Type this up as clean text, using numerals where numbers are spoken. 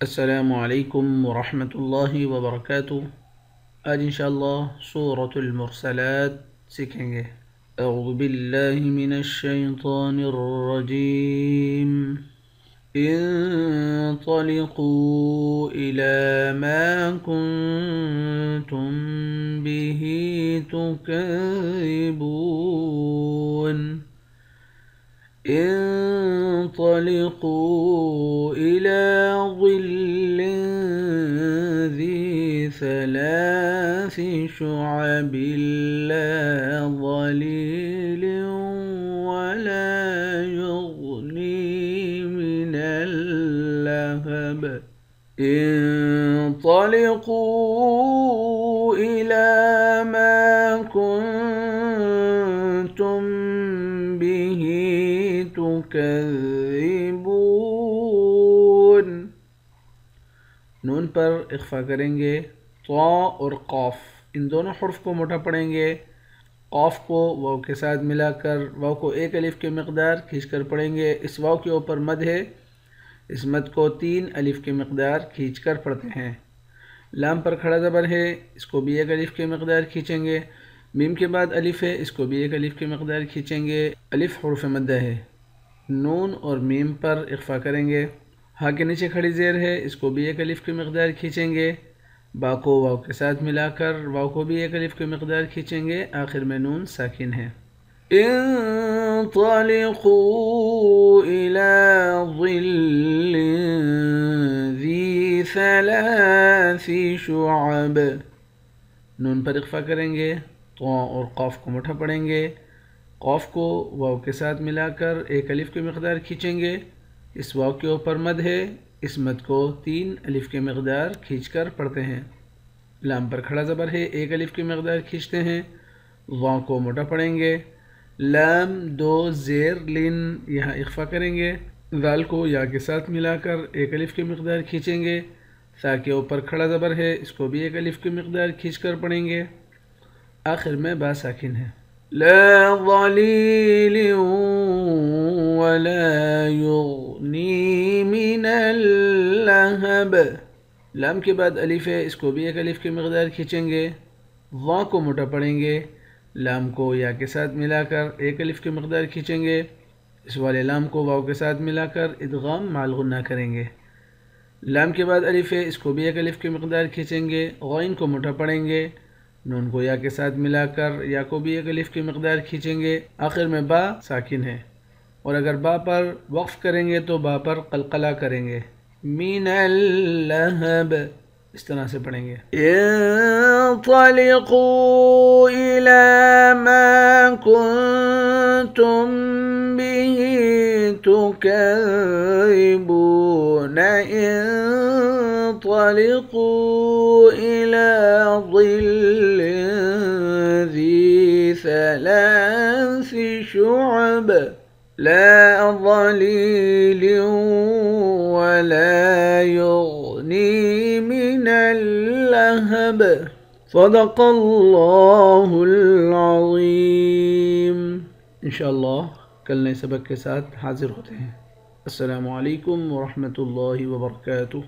अस्सलामु अलैकुम वरहमतुल्लाहि वबरकातुह। आज इंशाअल्लाह सूरतुल मुरसलात सीखेंगे। अऊज़ु बिल्लाहि मिनश शैतानिर रजीम। इंतलिकू इला मा कुंतुम बिही तुकज़िबून। انطلقوا إلى ظل ذي ثلاث شعب لا ظليل ولا يغني من اللهب. انطلقوا إلى ما كنتم به तुकज़्ज़िबून। नून पर इख्फा करेंगे। तो और कौफ, इन दोनों हर्फ को मोटा पढ़ेंगे। कौफ को वाव के साथ मिलाकर वाव को एक अलिफ के मिक़दार खींचकर पढ़ेंगे। इस वाव के ऊपर मद है, इस मद को 3 अलिफ के मिक़दार खींचकर पढ़ते हैं। लाम पर खड़ा ज़बर है, इसको भी एक अलिफ के मिक़दार खींचेंगे। मीम के बाद अलिफ है, इसको भी एक अलिफ के मिक़दार खींचेंगे। अलिफ हुर्फ़ मद्दा है। नून और मीम पर इख्फा करेंगे। हा के नीचे खड़ी ज़ेर है, इसको भी एक अलिफ के मिक़दार खींचेंगे। बा को वाव के साथ मिलाकर वाव को भी एक अलिफ के मिक़दार खींचेंगे। आखिर में नून साकिन है। इंतलिकू इला ज़िल्लिन ज़ी सलासी शुअब। नून पर इख्फा करेंगे। तो और कौफ को मुठा पढ़ेंगे। कौफ को वाव के साथ मिलाकर एक अलिफ के मिक़दार खींचेंगे। इस वाव के ऊपर मद है, इस मद को 3 अलिफ के मिक़दार खींचकर पढ़ते हैं। लाम पर खड़ा ज़बर है, एक अलिफ के मिक़दार खींचते हैं। वाव को मोटा पढ़ेंगे। लाम 2 ज़ेर लिन, यहाँ इख्फा करेंगे। ज़ाल को या के साथ मिलाकर एक अलिफ के मिक़दार खींचेंगे। सा के ऊपर खड़ा ज़बर है, इसको भी एक अलिफ के मिक़दार खींचकर पढ़ेंगे। आखिर में बा साकिन है। ला ज़लील वला युग़नी मिनल लहब। लाम के बाद अलिफ है, इसको भी एक अलिफ के मिक़दार खींचेंगे। वां को मोटा पढ़ेंगे। लाम को या के साथ मिलाकर एक अलिफ के मिक़दार खींचेंगे। इस वाले लाम को वाव के साथ मिलाकर इदगाम माल गुन्ना करेंगे। लाम के बाद अलिफ है, इसको भी एक अलिफ के मिक़दार खींचेंगे। गैन को मोटा पढ़ेंगे। नून को या के साथ मिलाकर या को भी एक अलिफ की मिक़दार खींचेंगे। आखिर में बा साकिन है। और अगर बा पर वक्फ़ करेंगे तो बा पर क़लक़ला करेंगे। मिनल लहब, इस तरह से पढ़ेंगे। इंतलिकू इला मा कुंतुम बिही तुकज़्ज़िबून। इंतलिकू इला ज़िल्ल ثلاث شعب لا ظليل ولا يغني من اللهب. صدق الله العظيम। इंशाअल्लाह कल नए सबक के साथ हाजिर होते हैं। अस्सलामु अलैकुम वरहमतुल्लाहि वबरकातुह।